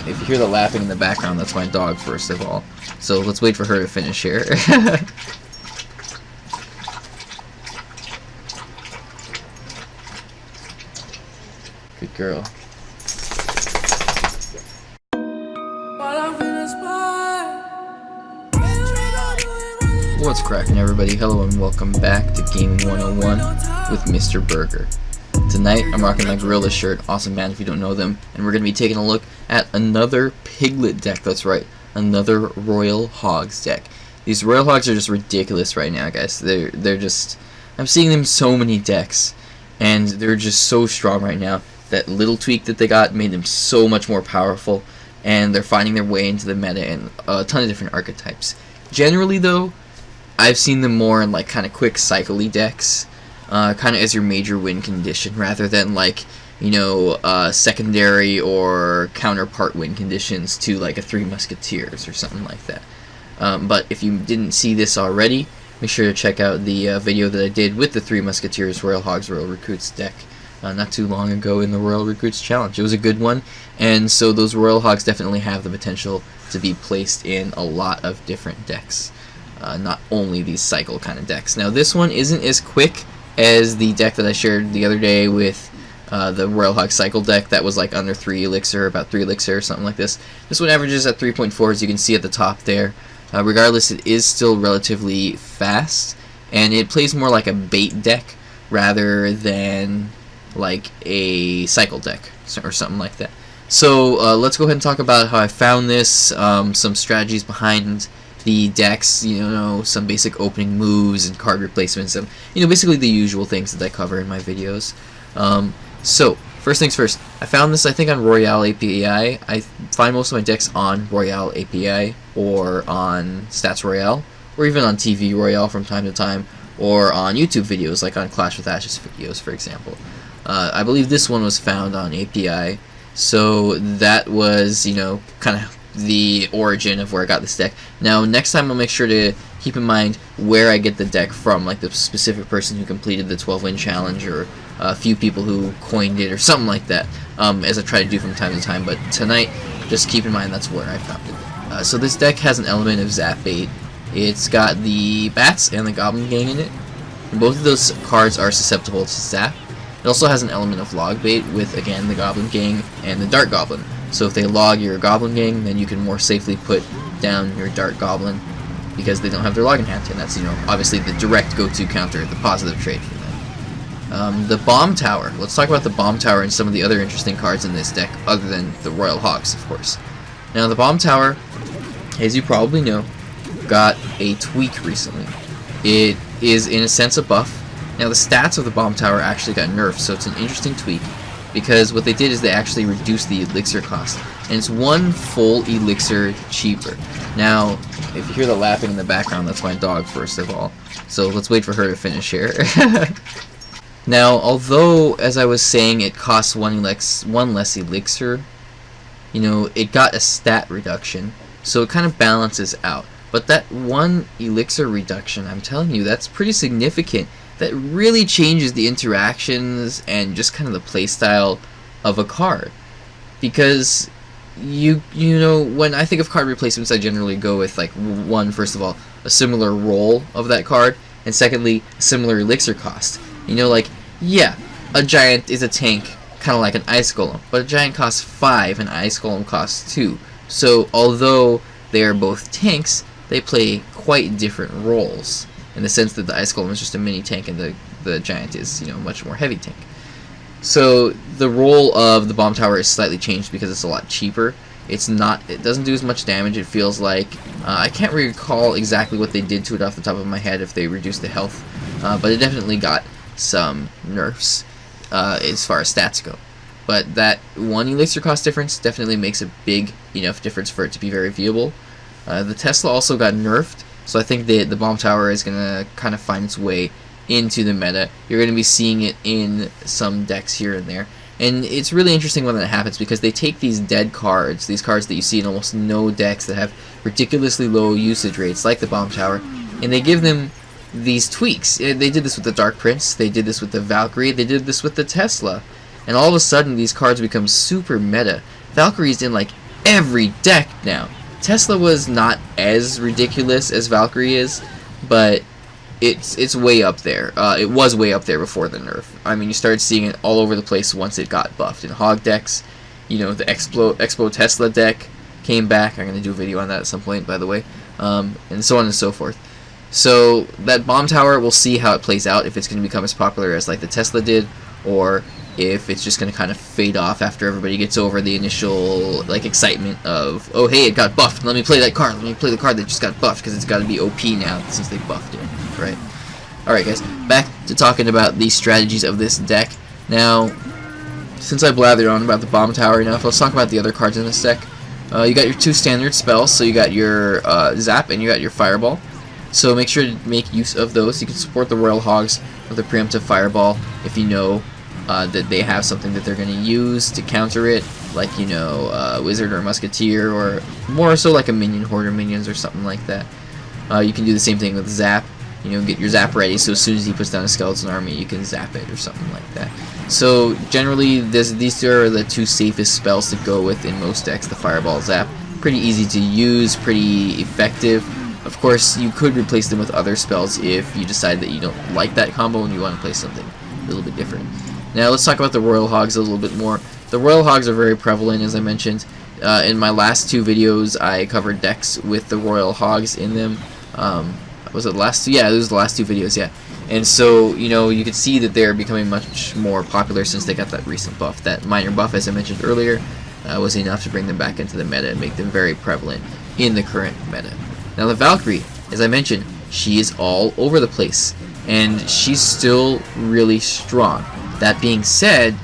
If you hear the laughing in the background, that's my dog, first of all. So let's wait for her to finish here. Good girl. What's cracking, everybody? Hello and welcome back to Gaming 101 with Mr. Berger. Tonight I'm rocking my Gorilla shirt, awesome band if you don't know them, and we're going to be taking a look at another Piglet deck. That's right, another Royal Hogs deck. These Royal Hogs are just ridiculous right now, guys. They're just, I'm seeing them in so many decks, and they're just so strong right now. That little tweak that they got made them so much more powerful, and they're finding their way into the meta in a ton of different archetypes. Generally though, I've seen them more in like kind of quick cycle-y decks, kind of as your major win condition, rather than like, you know, secondary or counterpart win conditions to like a Three Musketeers or something like that. But if you didn't see this already, make sure to check out the video that I did with the Three Musketeers Royal Hogs Royal Recruits deck not too long ago in the Royal Recruits Challenge. It was a good one, and so those Royal Hogs definitely have the potential to be placed in a lot of different decks. Not only these cycle kind of decks. Now this one isn't as quick as the deck that I shared the other day with the Royal Hog cycle deck that was like under 3 elixir, about 3 elixir or something like this. This one averages at 3.4, as you can see at the top there. Regardless, it is still relatively fast, and it plays more like a bait deck rather than like a cycle deck or something like that. So let's go ahead and talk about how I found this, some strategies behind the decks, you know, some basic opening moves and card replacements, and you know, basically the usual things that I cover in my videos. So first things first, I found this I think on Royale API. I find most of my decks on Royale API or on Stats Royale, or even on TV Royale from time to time, or on YouTube videos like on Clash with Ashes videos, for example. I believe this one was found on API, so that was, you know, kind of the origin of where I got this deck. Now next time I'll make sure to keep in mind where I get the deck from, like the specific person who completed the 12-win challenge, or a few people who coined it or something like that, as I try to do from time to time. But tonight, just keep in mind that's where I found it. So this deck has an element of Zap bait. It's got the Bats and the Goblin Gang in it. Both of those cards are susceptible to Zap. It also has an element of Log bait with, again, the Goblin Gang and the Dart Goblin. So if they log your Goblin Gang, then you can more safely put down your Dart Goblin because they don't have their log in hand, and that's, you know, obviously the direct go-to counter, the positive trade for them. The Bomb Tower. Let's talk about the Bomb Tower and some of the other interesting cards in this deck, other than the Royal Hogs, of course. Now the Bomb Tower, as you probably know, got a tweak recently. It is in a sense a buff. Now the stats of the Bomb Tower actually got nerfed, so it's an interesting tweak, because what they did is they actually reduced the elixir cost, and it's 1 full elixir cheaper. Now, if you hear the laughing in the background, that's my dog, first of all. So let's wait for her to finish here. Now, although, as I was saying, it costs one less elixir, you know, it got a stat reduction, so it kind of balances out. But that 1 elixir reduction, I'm telling you, that's pretty significant. That really changes the interactions and just kind of the playstyle of a card. Because you know, when I think of card replacements, I generally go with like one, first of all, a similar role of that card, and secondly, a similar elixir cost. You know, like, yeah, a giant is a tank, kind of like an ice golem, but a giant costs 5 and an ice golem costs 2. So although they are both tanks, they play quite different roles, in the sense that the ice golem is just a mini tank and the giant is, you know, much more heavy tank. So the role of the Bomb Tower is slightly changed because it's a lot cheaper. It doesn't do as much damage, it feels like. I can't recall exactly what they did to it off the top of my head, if they reduced the health, but it definitely got some nerfs as far as stats go. But that 1 elixir cost difference definitely makes a big enough difference for it to be very viewable. The Tesla also got nerfed, so I think the Bomb Tower is going to kind of find its way into the meta. You're going to be seeing it in some decks here and there. And it's really interesting when that happens, because they take these dead cards, these cards that you see in almost no decks that have ridiculously low usage rates, like the Bomb Tower, and they give them these tweaks. They did this with the Dark Prince, they did this with the Valkyrie, they did this with the Tesla. And all of a sudden, these cards become super meta. Valkyrie's in like every deck now. Tesla was not as ridiculous as Valkyrie is, but it's way up there. It was way up there before the nerf. I mean, you started seeing it all over the place once it got buffed. In Hog decks, you know, the Expo Tesla deck came back. I'm going to do a video on that at some point, by the way, and so on and so forth. So that bomb tower, we'll see how it plays out, if it's going to become as popular as like the Tesla did, or if it's just going to kind of fade off after everybody gets over the initial like excitement of, oh hey, it got buffed, let me play that card, let me play the card that just got buffed, because it's got to be OP now since they buffed it, right? Alright guys, back to talking about the strategies of this deck. Now, since I blathered on about the bomb tower enough, let's talk about the other cards in this deck. You got your 2 standard spells, so you got your Zap and you got your Fireball. So make sure to make use of those. You can support the Royal Hogs with a preemptive Fireball if you know that they have something that they're going to use to counter it, like, you know, Wizard or Musketeer, or more so like a Minion Hoarder Minions or something like that. You can do the same thing with Zap. You know, get your Zap ready, so as soon as he puts down a skeleton army, you can zap it or something like that. So generally, these are the 2 safest spells to go with in most decks, the Fireball, Zap. Pretty easy to use, pretty effective. Of course, you could replace them with other spells if you decide that you don't like that combo and you want to play something a little bit different. Now let's talk about the Royal Hogs a little bit more. The Royal Hogs are very prevalent, as I mentioned. In my last 2 videos, I covered decks with the Royal Hogs in them. Was it the last 2? Yeah, those were the last 2 videos, yeah. And so, you know, you can see that they're becoming much more popular since they got that recent buff. That minor buff, as I mentioned earlier, was enough to bring them back into the meta and make them very prevalent in the current meta. Now the Valkyrie, as I mentioned, she is all over the place, and she's still really strong. That being said,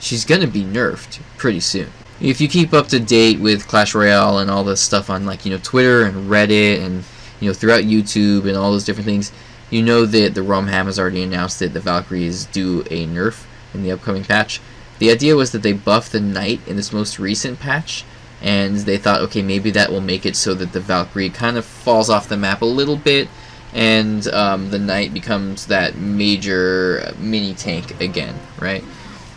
she's going to be nerfed pretty soon. If you keep up to date with Clash Royale and all the stuff on, like, you know, Twitter and Reddit and, you know, throughout YouTube and all those different things, you know that the Rumham has already announced that the Valkyrie is due a nerf in the upcoming patch. The idea was that they buffed the Knight in this most recent patch, and they thought, okay, maybe that will make it so that the Valkyrie kind of falls off the map a little bit, and the Knight becomes that major mini tank again, right?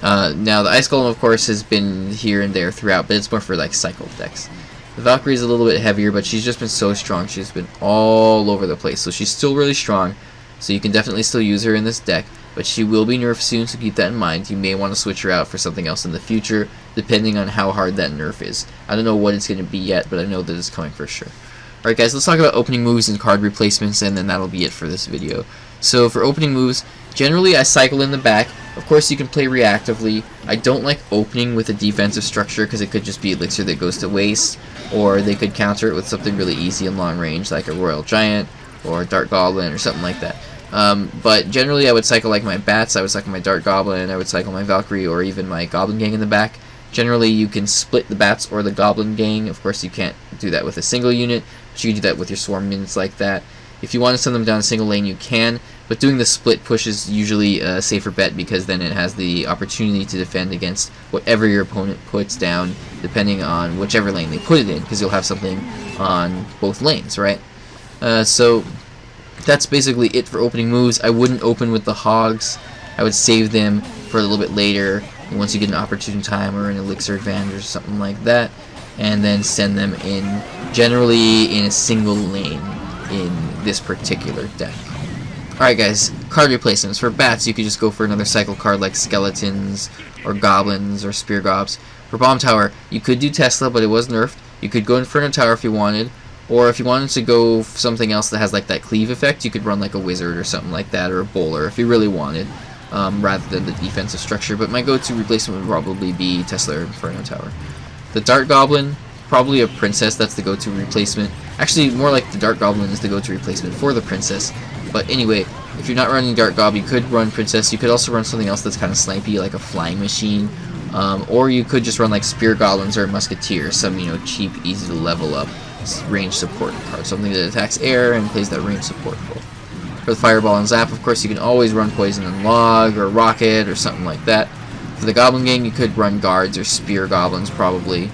Now the Ice Golem, of course, has been here and there throughout, but it's more for like cycle decks. The Valkyrie is a little bit heavier, but she's just been so strong. She's been all over the place, so she's still really strong. So you can definitely still use her in this deck, but she will be nerfed soon, so keep that in mind. You may want to switch her out for something else in the future, depending on how hard that nerf is. I don't know what it's going to be yet, but I know that it's coming for sure. Alright guys, let's talk about opening moves and card replacements, and then that'll be it for this video. So for opening moves, generally I cycle in the back. Of course you can play reactively. I don't like opening with a defensive structure because it could just be elixir that goes to waste, or they could counter it with something really easy and long range like a Royal Giant or a Dart Goblin or something like that. But generally I would cycle like my bats, I would cycle my Dart Goblin, I would cycle my Valkyrie, or even my Goblin Gang in the back. Generally you can split the bats or the Goblin Gang. Of course you can't do that with a single unit, but you can do that with your swarm units like that. If you want to send them down a single lane you can, but doing the split push is usually a safer bet because then it has the opportunity to defend against whatever your opponent puts down, depending on whichever lane they put it in, because you'll have something on both lanes, right? So that's basically it for opening moves. I wouldn't open with the Hogs. I would save them for a little bit later, once you get an opportune time or an elixir advantage or something like that, and then send them in, generally in a single lane in this particular deck. Alright guys, card replacements. For bats, you could just go for another cycle card like Skeletons or Goblins or Spear Gobs. For Bomb Tower, you could do Tesla, but it was nerfed. You could go Inferno Tower if you wanted, or if you wanted to go something else that has like that cleave effect, you could run like a Wizard or something like that, or a Bowler if you really wanted, rather than the defensive structure. But my go-to replacement would probably be Tesla or Inferno Tower. The Dart Goblin, probably a Princess, that's the go-to replacement. Actually, more like the Dart Goblin is the go-to replacement for the Princess. But anyway, if you're not running Dart Gob, you could run Princess. You could also run something else that's kind of snipey, like a Flying Machine. Or you could just run like Spear Goblins or Musketeer, some, you know, cheap, easy to level up range support card. Something that attacks air and plays that range support role. For the Fireball and Zap, of course, you can always run Poison and Log or Rocket or something like that. For the Goblin Gang, you could run Guards or Spear Goblins, probably.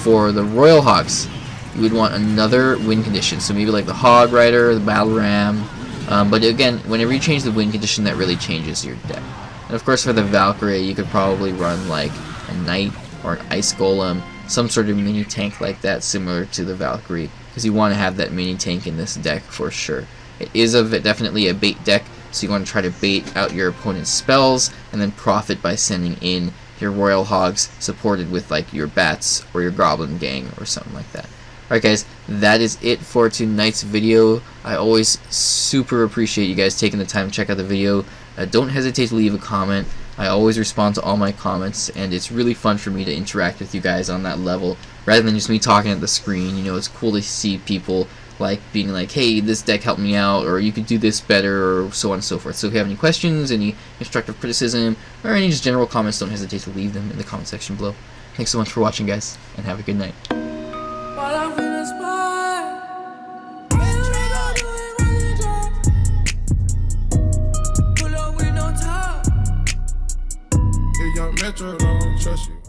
For the Royal Hogs, you would want another win condition, so maybe like the Hog Rider, the Battle Ram. But again, whenever you change the win condition, that really changes your deck. And of course, for the Valkyrie, you could probably run like a Knight or an Ice Golem some sort of mini tank like that, similar to the Valkyrie, because you want to have that mini tank in this deck for sure. It is definitely a bait deck, so you want to try to bait out your opponent's spells and then profit by sending in your Royal Hogs supported with like your bats or your Goblin Gang or something like that. Alright guys, that is it for tonight's video. I always super appreciate you guys taking the time to check out the video. Don't hesitate to leave a comment. I always respond to all my comments, and it's really fun for me to interact with you guys on that level rather than just me talking at the screen. You know, it's cool to see people like being like, hey, this deck helped me out, or you could do this better, or so on and so forth. So if you have any questions, any constructive criticism, or any just general comments, don't hesitate to leave them in the comment section below. Thanks so much for watching, guys, and have a good night. Metro don't trust you.